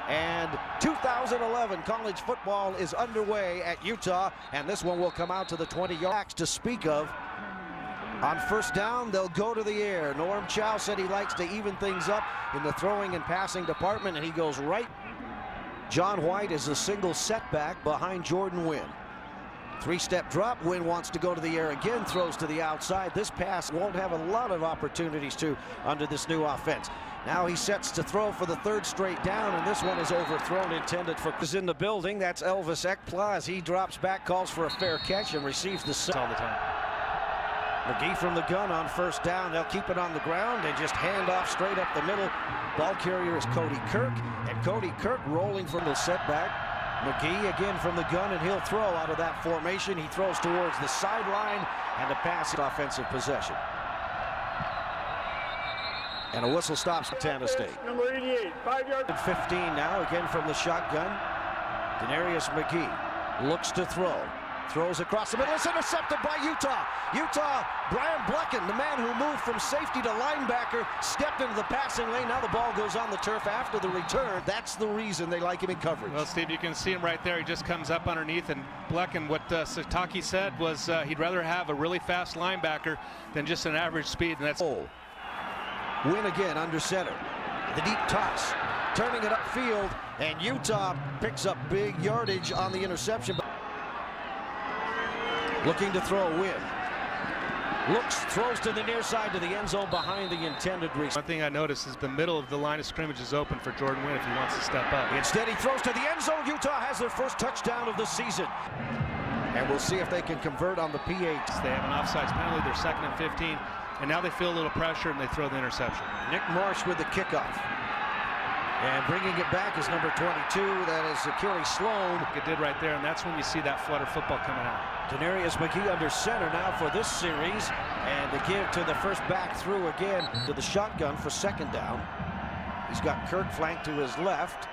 and 2011 college football is underway at Utah, and this one will come out to the 20-yard to speak of. On first down, they'll go to the air. Norm Chow said he likes to even things up in the throwing and passing department, and he goes right. John White is a single setback behind Jordan Wynn. Three-step drop. Wynn wants to go to the air again, throws to the outside. This pass won't have a lot of opportunities to under this new offense. Now he sets to throw for the third straight down, and this one is overthrown, intended for is in the building. That's Elvis Ekpla as he drops back, calls for a fair catch, and receives the all the time. McGee from the gun on first down. They'll keep it on the ground and just hand off straight up the middle. Ball carrier is Cody Kirk, and Cody Kirk rolling from the setback. McGee again from the gun, and he'll throw out of that formation. He throws towards the sideline, and a pass offensive possession. And a whistle stops Montana State. Number 88, 5 yards. 15 now, again from the shotgun. Denarius McGee looks to throw. Throws across the middle. It's intercepted by Utah. Brian Blecken, the man who moved from safety to linebacker, stepped into the passing lane. Now the ball goes on the turf after the return. That's the reason they like him in coverage. Well, Steve, you can see him right there. He just comes up underneath, and Blecken, what Sataki said was he'd rather have a really fast linebacker than just an average speed, and that's all. Win again under center. The deep toss, turning it upfield, and Utah picks up big yardage on the interception. Looking to throw Wynn. Looks, throws to the near side to the end zone behind the intended reach. One thing I noticed is the middle of the line of scrimmage is open for Jordan Wynn if he wants to step up. Instead, he throws to the end zone. Utah has their first touchdown of the season. And we'll see if they can convert on the P8. They have an offsides penalty. They're 2nd and 15. And now they feel a little pressure and they throw the interception. Nick Marsh with the kickoff. And bringing it back is number 22. That is Achilles Sloan. It did right there, and that's when you see that flutter football coming out. Denarius McGee under center now for this series. And the give to the first back through again to the shotgun for second down. He's got Kirk flanked to his left.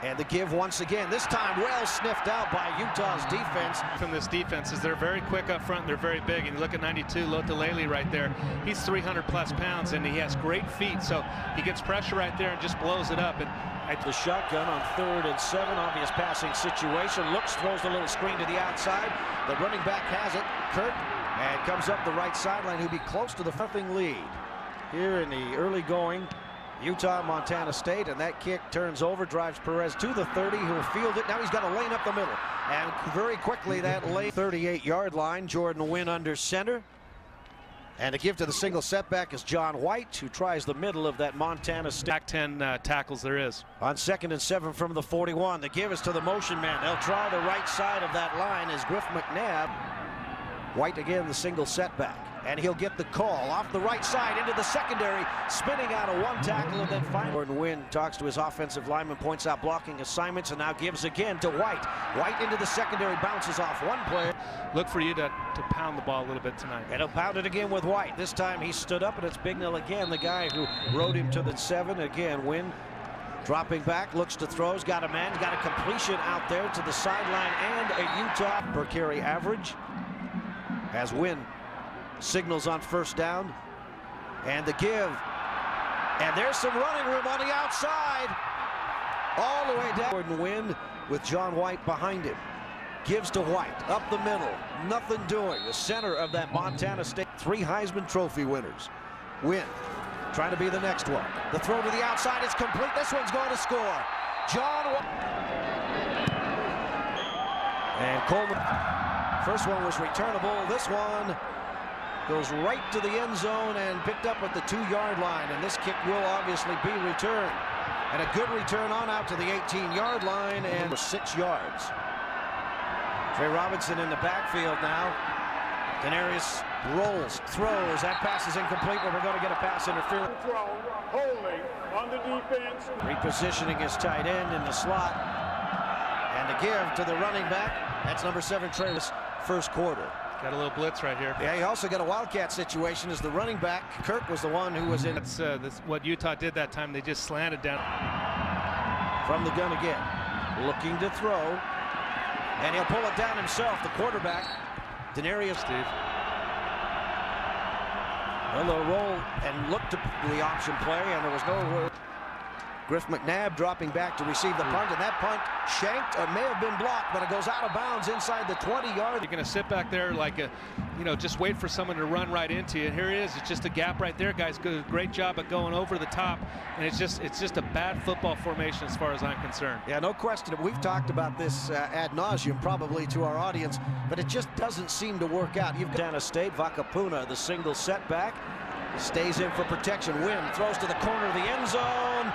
And the give once again, this time well sniffed out by Utah's defense. From this defense is they're very quick up front, they're very big. And you look at 92, Lotulelei right there. He's 300 plus pounds and he has great feet. So he gets pressure right there and just blows it up. And the shotgun on 3rd and 7, obvious passing situation. Looks, throws a little screen to the outside. The running back has it, Kirk, and comes up the right sideline. He'll be close to the nothing lead here in the early going. Utah, Montana State, and that kick turns over, drives Perez to the 30, who'll field it. Now he's got a lane up the middle, and very quickly that lane 38-yard line. Jordan Wynn under center, and a give to the single setback is John White, who tries the middle of that Montana State. Back 10 tackles there is. On 2nd and 7 from the 41, the give is to the motion man. They'll try the right side of that line as Griff McNabb. White again, the single setback. And he'll get the call off the right side into the secondary, spinning out of one tackle and then finally. Jordan Wynn talks to his offensive lineman, points out blocking assignments, and now gives again to White. White into the secondary, bounces off one player. Look for you to pound the ball a little bit tonight. And he'll pound it again with White. This time he stood up, and it's Bignell again, the guy who rode him to the 7. Again, Wynn dropping back, looks to throws, got a man, got a completion out there to the sideline, and a Utah per carry average. As Wynn signals on first down, and the give, and there's some running room on the outside all the way down. Jordan Wynn with John White behind him, gives to White up the middle, nothing doing. The center of that Montana State, 3 Heisman Trophy winners. Wynn trying to be the next one. The throw to the outside is complete. This one's going to score. John White and Coleman. First one was returnable. This one goes right to the end zone and picked up at the 2-yard line, and this kick will obviously be returned. And a good return on out to the 18-yard line and 6 yards. Trey Robinson in the backfield now. Denarius rolls, throws. That pass is incomplete, but we're going to get a pass interference. Holding on the defense. Repositioning his tight end in the slot. And the give to the running back. That's number 7, Trey, first quarter. Got a little blitz right here. Yeah, he also got a wildcat situation as the running back. Kirk was the one who was in. That's what Utah did that time. They just slanted down. From the gun again, looking to throw, and he'll pull it down himself, the quarterback, Denarius. Steve. Well, they'll roll and look to the option play, and there was no Griff McNabb dropping back to receive the punt, and that punt shanked, or may have been blocked, but it goes out of bounds inside the 20-yard. You're going to sit back there like a, just wait for someone to run right into you. And here it is. It's just a gap right there, guys. Good, great job at going over the top, and it's just a bad football formation as far as I'm concerned. Yeah, no question. We've talked about this ad nauseum, probably to our audience, but it just doesn't seem to work out. You've got Montana State, Vakapuna, the single setback, stays in for protection. Wynn throws to the corner of the end zone,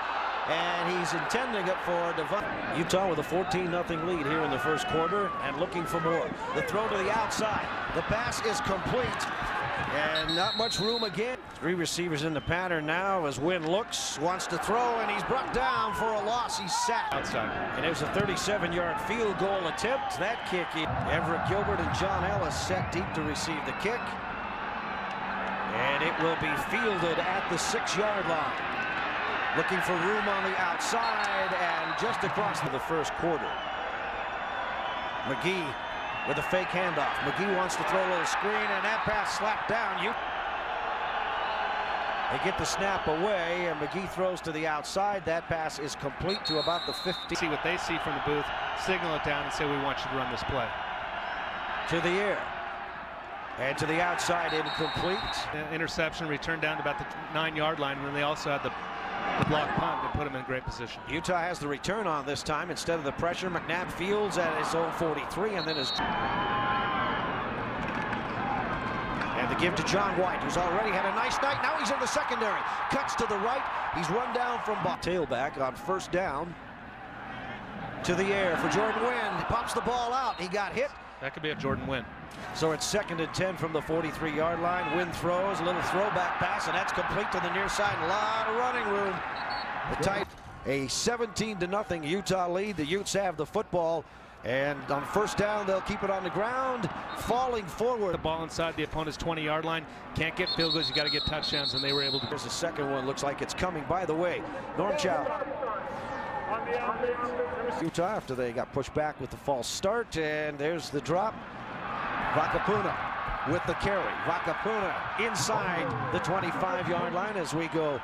and he's intending it for Devon. Utah with a 14-0 lead here in the first quarter and looking for more. The throw to the outside. The pass is complete, and not much room again. Three receivers in the pattern now as Wynn looks, wants to throw, and he's brought down for a loss. He's sacked. Outside. And there's a 37-yard field goal attempt. That kick, Everett Gilbert and John Ellis set deep to receive the kick. And it will be fielded at the 6-yard line. Looking for room on the outside and just across the first quarter. McGee with a fake handoff. McGee wants to throw a little screen, and that pass slapped down. They get the snap away, and McGee throws to the outside. That pass is complete to about the 50. See what they see from the booth, signal it down, and say, we want you to run this play. To the air. And to the outside, incomplete. Interception, returned down to about the 9-yard line, and then they also had the block punt that put him in great position. Utah has the return on this time instead of the pressure. McNabb fields at his own 43, and then is. And the give to John White, who's already had a nice night. Now he's in the secondary. Cuts to the right. He's run down from tailback on first down. To the air for Jordan Wynn. Pops the ball out. He got hit. That could be a Jordan Wynn. So it's 2nd and 10 from the 43-yard line. Wynn throws a little throwback pass, and that's complete to the near side. A lot of running room. The tight, a 17-0 Utah lead. The Utes have the football, and on first down they'll keep it on the ground, falling forward. The ball inside the opponent's 20-yard line. Can't get field goals. You got to get touchdowns, and they were able to. There's a second one. Looks like it's coming. By the way, Norm Chow. Utah after they got pushed back with the false start, and there's the drop. Vakapuna with the carry. Vakapuna inside the 25-yard line as we go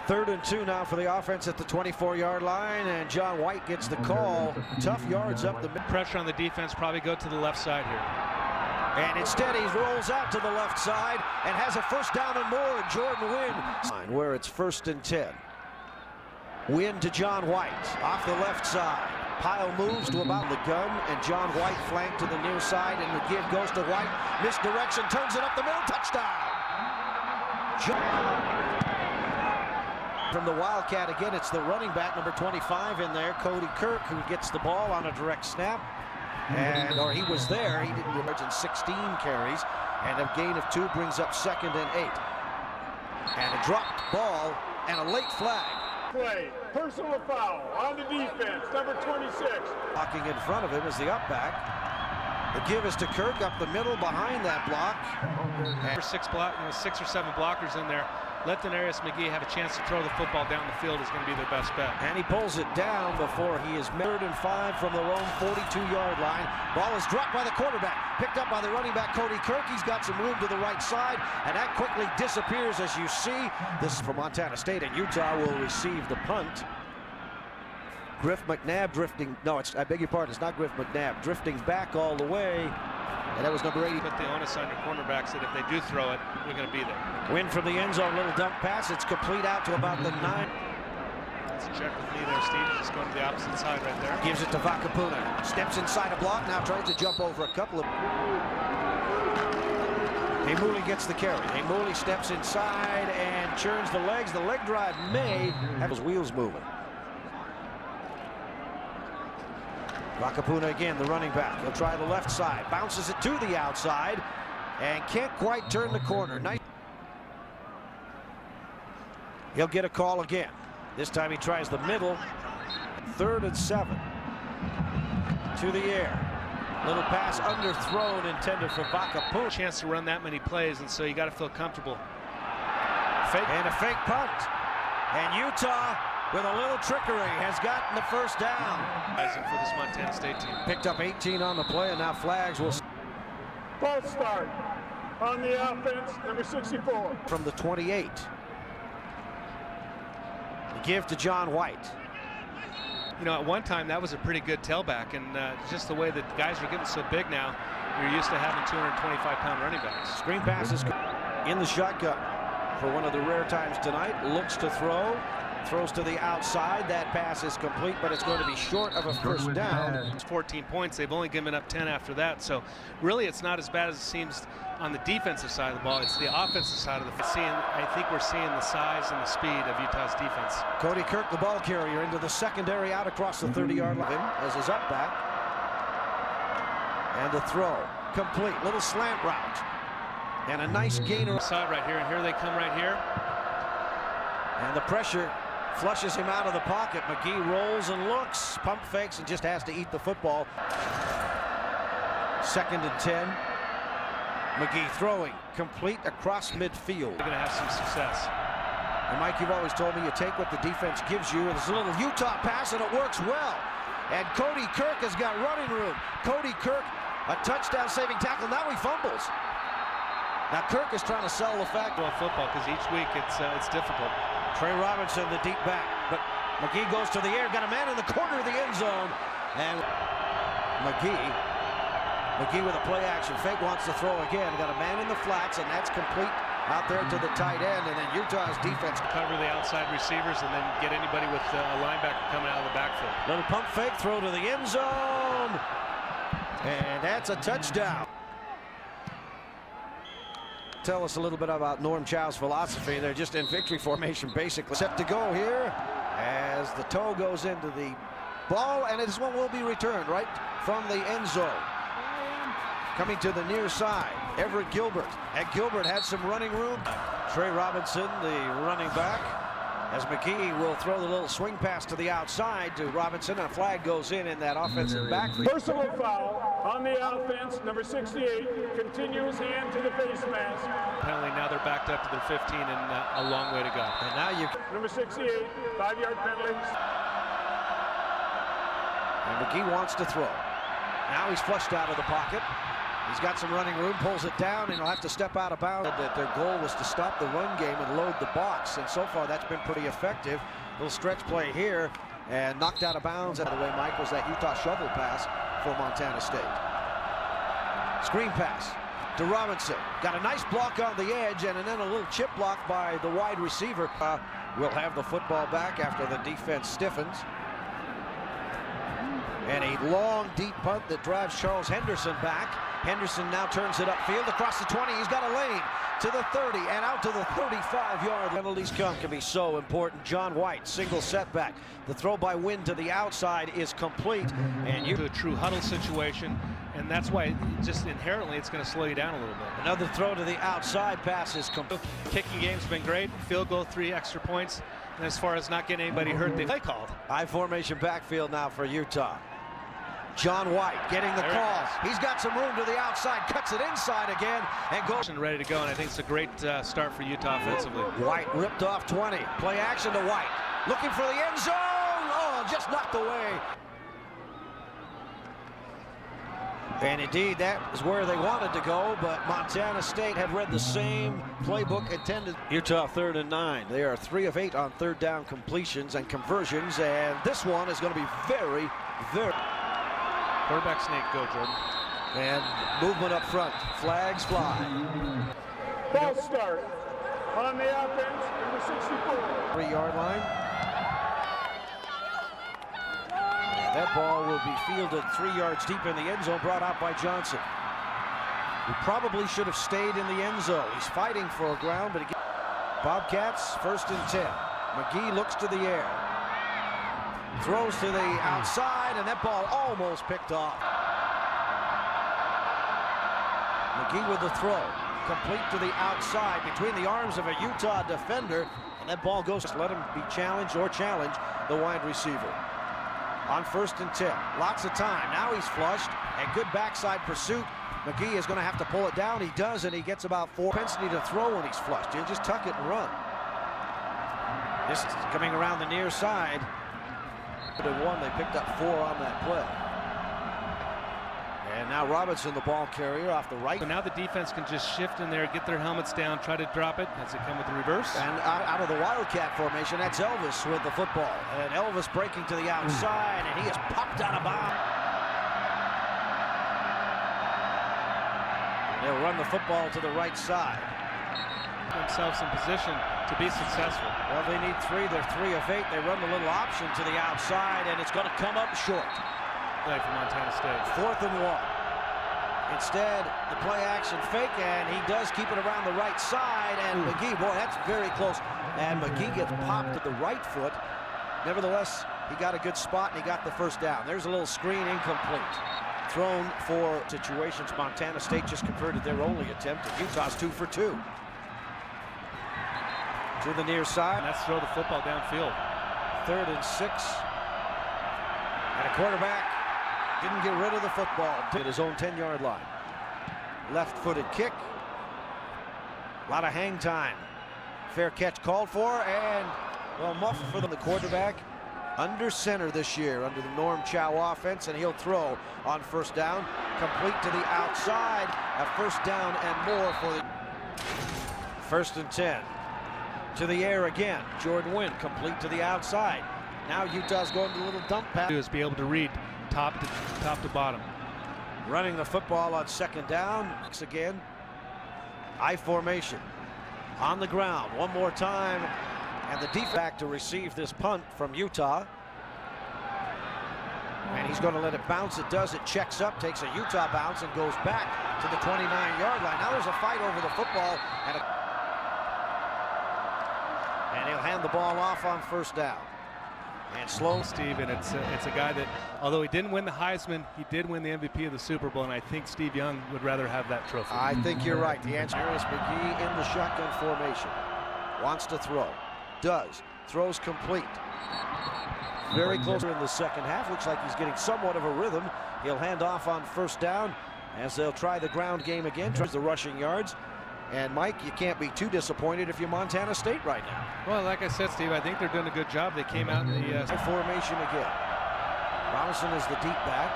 3rd and 2 now for the offense at the 24-yard line, and John White gets the call. Tough yards up the middle. Pressure on the defense, probably go to the left side here. And instead he rolls out to the left side and has a first down and more, and Jordan Wynn where it's 1st and 10. Wynn to John White off the left side. Pyle moves to about the gun, and John White flanked to the near side, and the give goes to White. Misdirection, turns it up the middle, touchdown! From the Wildcat again, it's the running back, number 25 in there, Cody Kirk, who gets the ball on a direct snap. Or he was there, he didn't emerge in 16 carries, and a gain of 2 brings up 2nd and 8. And a dropped ball and a late flag. Play, personal foul on the defense, number 26. Blocking in front of him is the up back. The give is to Kirk up the middle behind that block. And 6 or 7 blockers in there. Let Denarius McGee have a chance to throw the football down the field is going to be their best bet. And he pulls it down before he is 3rd and 5 from their own 42-yard line. Ball is dropped by the quarterback, picked up by the running back Cody Kirk. He's got some room to the right side, and that quickly disappears as you see. This is from Montana State, and Utah will receive the punt. Griff McNabb drifting, no, I beg your pardon, it's not Griff McNabb, drifting back all the way. And that was number 80. Put the onus on your cornerbacks that if they do throw it, you're going to be there. Win from the end zone, little dump pass. It's complete out to about the 9. That's a check with me there, Steve. Just going to the opposite side right there. Gives it to Vakapuna. Steps inside a block, now tries to jump over a couple of. Amuli gets the carry. Amuli steps inside and churns the legs. The leg drive may have his wheels moving. Vakapuna again, the running back. He'll try the left side, bounces it to the outside, and can't quite turn the corner. Nice. He'll get a call again. This time he tries the middle. 3rd and 7. To the air. Little pass underthrown, intended for Vakapuna. Chance to run that many plays, and so you got to feel comfortable. Fake. And a fake punt. And Utah, with a little trickery, has gotten the first down. For this Montana State team. Picked up 18 on the play, and now flags will. False start on the offense, number 64. From the 28. Give to John White. You know, at one time that was a pretty good tailback, and just the way that guys are getting so big now, you're used to having 225-pound running backs. Screen passes in the shotgun for one of the rare times tonight. Looks to throw. Throws to the outside. That pass is complete, but it's going to be short of a first down. It's 14 points. They've only given up 10 after that. So really it's not as bad as it seems on the defensive side of the ball. It's the offensive side of the ball. I think we're seeing the size and the speed of Utah's defense. Cody Kirk, the ball carrier, into the secondary out across the 30-yard line as his up back. And the throw complete. Little slant route. And a nice gainer. Side right here, and here they come right here. And the pressure flushes him out of the pocket. McGee rolls and looks, pump fakes, and just has to eat the football. 2nd and 10. McGee throwing complete across midfield. They're going to have some success. And Mike, you've always told me you take what the defense gives you. There's a little Utah pass, and it works well. And Cody Kirk has got running room. Cody Kirk, a touchdown-saving tackle. Now he fumbles. Now Kirk is trying to sell the fact Well, football, because each week it's difficult. Trey Robinson, the deep back, but McGee goes to the air, got a man in the corner of the end zone, and McGee with a play action fake, wants to throw again, got a man in the flats, and that's complete out there to the tight end, and then Utah's defense Cover the outside receivers and then get anybody with a linebacker coming out of the backfield. little pump fake, throw to the end zone, and that's a touchdown. Tell us a little bit about Norm Chow's philosophy. They're just in victory formation, basically. Set to go here as the toe goes into the ball, and this one will be returned right from the end zone. Coming to the near side, Everett Gilbert. And Gilbert had some running room. Trey Robinson, the running back, as McGee will throw the little swing pass to the outside to Robinson. A flag goes in that offensive backfield. Personal foul on the offense, number 68, continues hand to the face mask. Penalty, now they're backed up to their 15 and a long way to go. And now you... Number 68, 5-yard penalty. And McGee wants to throw. Now he's flushed out of the pocket. He's got some running room, pulls it down, and he'll have to step out of bounds. That their goal was to stop the run game and load the box, and so far that's been pretty effective. Little stretch play here, and knocked out of bounds. Out of the way, Mike, was that Utah shovel pass for Montana State. Screen pass to Robinson. Got a nice block on the edge, and then a little chip block by the wide receiver. Will have the football back after the defense stiffens. And a long, deep punt that drives Charles Henderson back. Henderson now turns it upfield across the 20. He's got a lane to the 30 and out to the 35-yard. Penalties can be so important. John White, single setback. The throw by Wynn to the outside is complete. And you To a true huddle situation, and that's why just inherently it's going to slow you down a little bit. Another throw to the outside pass is complete. Kicking game's been great. Field goal, 3 extra points. And as far as not getting anybody hurt, they called. High formation backfield now for Utah. John White getting the call. He's got some room to the outside, cuts it inside again, and goes. Ready to go, and I think it's a great start for Utah offensively. White ripped off 20. Play action to White. Looking for the end zone. Oh, just knocked away. And indeed, that is where they wanted to go, but Montana State had read the same playbook intended. Utah 3rd and 9. They are 3 of 8 on third down completions and conversions, and this one is going to be very, very... Quarterback sneak, go Jordan. And movement up front. Flags fly. False start on the offense, number 64. 3-yard line. And that ball will be fielded 3 yards deep in the end zone, brought out by Johnson, who probably should have stayed in the end zone. He's fighting for ground, but again, Bobcats 1st and 10. McGee looks to the air. Throws to the outside, and that ball almost picked off. McGee with the throw, complete to the outside between the arms of a Utah defender, and that ball goes. Let him be challenged or challenge the wide receiver. On 1st and 10, lots of time. Now he's flushed, and good backside pursuit. McGee is going to have to pull it down. He does, and he gets about 4. Propensity to throw when he's flushed. He'll just tuck it and run. This is coming around the near side. They picked up 4 on that play. And And now Robinson, the ball carrier, off the right. So now the defense can just shift in there, get their helmets down, try to drop it as they come with the reverse. And out of the Wildcat formation, that's Elvis with the football. And Elvis breaking to the outside, and he is popped out of bounds. They'll run the football to the right side. Themselves in position to be successful. Well, they need 3. They're 3 of 8. They run the little option to the outside, and it's going to come up short. Play for Montana State. 4th and 1. Instead, the play action fake, and he does keep it around the right side. And McGee, boy, that's very close. And McGee gets popped to the right foot. Nevertheless, he got a good spot, and he got the first down. There's a little screen, incomplete. Thrown for situations. Montana State just converted their only attempt, and Utah's 2 for 2. To the near side. And let's throw the football downfield. 3rd and 6. And a quarterback didn't get rid of the football at his own 10-yard line. Left-footed kick. A lot of hang time. Fair catch called for, and well, muff for the quarterback. Under center this year under the Norm Chow offense, and he'll throw on 1st down. Complete to the outside. A 1st down and more for the 1st and 10. To the air again. Jordan Wynn complete to the outside. Now Utah's going to a little dump pass. Is be able to read top to bottom. Running the football on 2nd down. Again. I formation. On the ground one more time. And the defense back to receive this punt from Utah. And he's going to let it bounce. It does. It checks up, takes a Utah bounce, and goes back to the 29-yard line. Now there's a fight over the football. And he'll hand the ball off on 1st down. And slow. Steve, and it's a guy that, although he didn't win the Heisman, he did win the MVP of the Super Bowl, and I think Steve Young would rather have that trophy. I think you're right. The answer is McGee in the shotgun formation. Wants to throw. Does. Throws complete. Very close in the 2nd half. Looks like he's getting somewhat of a rhythm. He'll hand off on 1st down as they'll try the ground game again. Tries the rushing yards. And Mike, you can't be too disappointed if you're Montana State right now. Well, like I said, Steve, I think they're doing a good job. They came out in the formation again. Robinson is the deep back.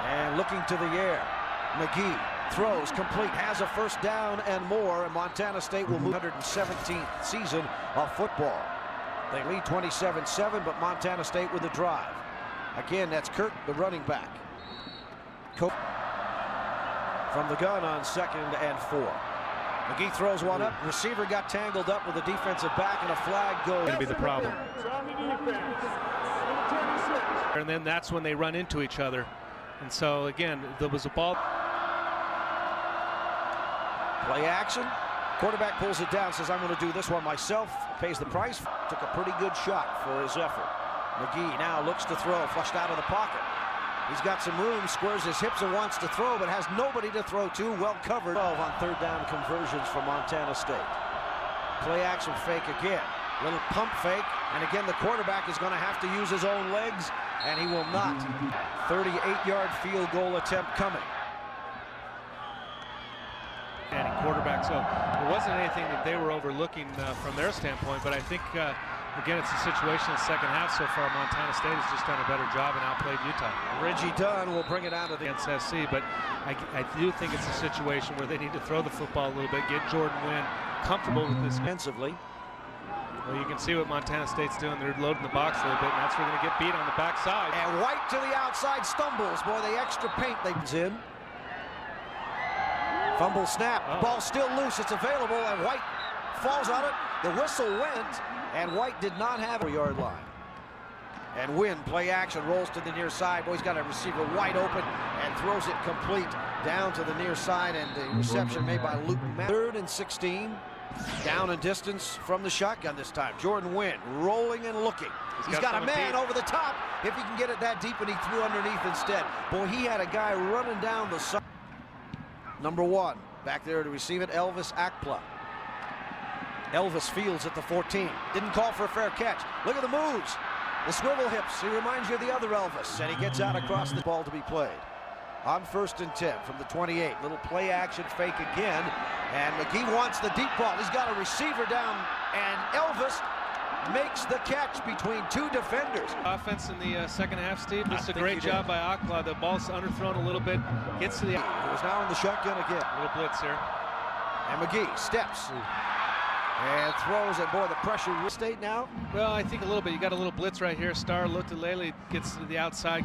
And looking to the air. McGee throws complete, has a 1st down and more, and Montana State will move 117th season of football. They lead 27-7, but Montana State with a drive. Again, that's Kirk, the running back. From the gun on 2nd and 4. McGee throws one up. Receiver got tangled up with the defensive back, and a flag goes. Going to be the problem. It's on the defense. Number 26. And then that's when they run into each other. And so again, there was a ball. Play action. Quarterback pulls it down, says, I'm going to do this one myself. Pays the price. Took a pretty good shot for his effort. McGee now looks to throw, flushed out of the pocket. He's got some room, squares his hips and wants to throw, but has nobody to throw to. Well covered. 12 on 3rd down conversions from Montana State. Play action fake again. Little pump fake, and again the quarterback is going to have to use his own legs, and he will not. 38-yard field goal attempt coming. And quarterback, so it wasn't anything that they were overlooking from their standpoint, but I think again, it's a situation in the 2nd half so far. Montana State has just done a better job and outplayed Utah. Reggie Dunn will bring it out of the against SC, but I do think it's a situation where they need to throw the football a little bit, get Jordan Wynn comfortable with this defensively. Well, you can see what Montana State's doing. They're loading the box a little bit, and that's where they're going to get beat on the backside. And White to the outside stumbles. Boy, the extra paint they in. Fumble snap. Ball still loose. It's available, and White falls on it. The whistle went, and White did not have a yard line. And Wynn, play action, rolls to the near side. Boy, he's got a receiver wide open and throws it complete down to the near side, and the reception made by Luke Matt. 3rd and 16. Down in distance from the shotgun this time. Jordan Wynn rolling and looking. He's got a man over the top. If he can get it that deep, and he threw underneath instead. Boy, he had a guy running down the side. Number 1, back there to receive it, Elvis Akpla. Elvis fields at the 14. Didn't call for a fair catch. Look at the moves. The swivel hips. He reminds you of the other Elvis. And he gets out across the ball to be played. On 1st and 10 from the 28. Little play action fake again. And McGee wants the deep ball. He's got a receiver down. And Elvis makes the catch between two defenders. Offense in the second half, Steve. This is a think great job by Upscaled. The ball's underthrown a little bit, gets to the... He was now in the shotgun again. Little blitz here. And McGee steps and throws, and boy, the pressure. State now. Well, I think a little bit. You got a little blitz right here. Star looked at Lele, gets to the outside.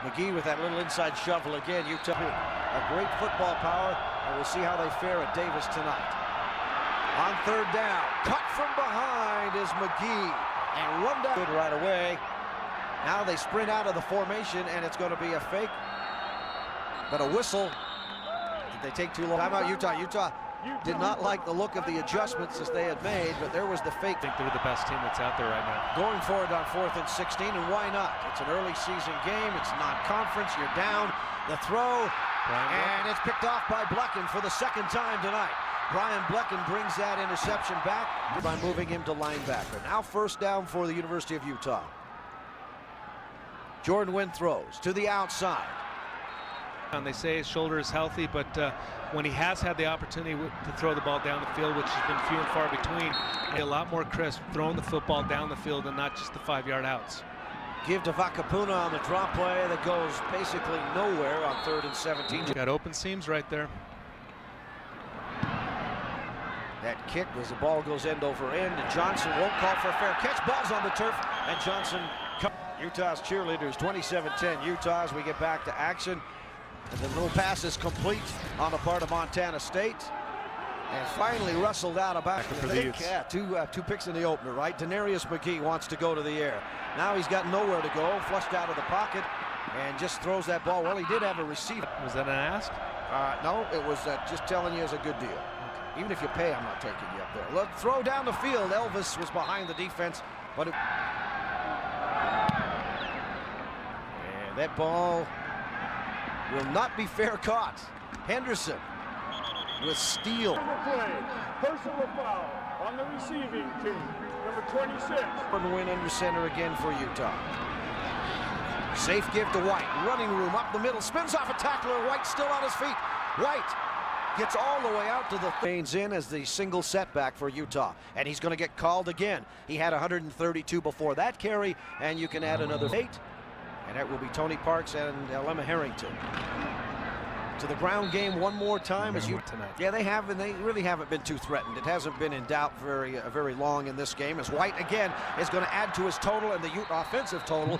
McGee with that little inside shovel again. Utah, a great football power, and we'll see how they fare at Davis tonight. On third down, cut from behind is McGee, and run down right away. Now they sprint out of the formation, and it's going to be a fake, but a whistle. Did they take too long? How about Utah? Utah did not like the look of the adjustments as they had made, but there was the fake. I think they're the best team that's out there right now. Going for it on 4th and 16, and why not? It's an early season game. It's non-conference. You're down. The throw, and it's picked off by Blecken for the second time tonight. Brian Blecken brings that interception back by moving him to linebacker. Now first down for the University of Utah. Jordan Wynn throws to the outside. And they say his shoulder is healthy, but when he has had the opportunity to throw the ball down the field, which has been few and far between, a lot more crisp throwing the football down the field and not just the 5-yard outs. Give to Vakapuna on the drop play that goes basically nowhere on 3rd and 17. Got open seams right there. That kick as the ball goes end over end, and Johnson won't call for a fair catch. Ball's on the turf, and Johnson. Utah's cheerleaders, 27-10 Utah as we get back to action. And the little pass is complete on the part of Montana State. And finally rustled out of back for the Utes. Yeah, two picks in the opener, right? Denarius McGee wants to go to the air. Now he's got nowhere to go, flushed out of the pocket, and just throws that ball. Well, he did have a receiver. Was that an ask? No, it was just telling you it's a good deal. Even if you pay, I'm not taking you up there. Look, throw down the field. Elvis was behind the defense, but and that ball will not be fair caught. Henderson with steal. Play. Personal foul on the receiving team, number 26. Win under center again for Utah. Safe give to White. Running room up the middle. Spins off a tackler. White still on his feet. White gets all the way out to the lanes in as the single setback for Utah. And he's going to get called again. He had 132 before that carry, and you can add another 8. And that will be Tony Parks and Lemma Harrington. To the ground game one more time as you tonight. Yeah, they have, and they really haven't been too threatened. It hasn't been in doubt very long in this game, as White again is going to add to his total and the Ute offensive total.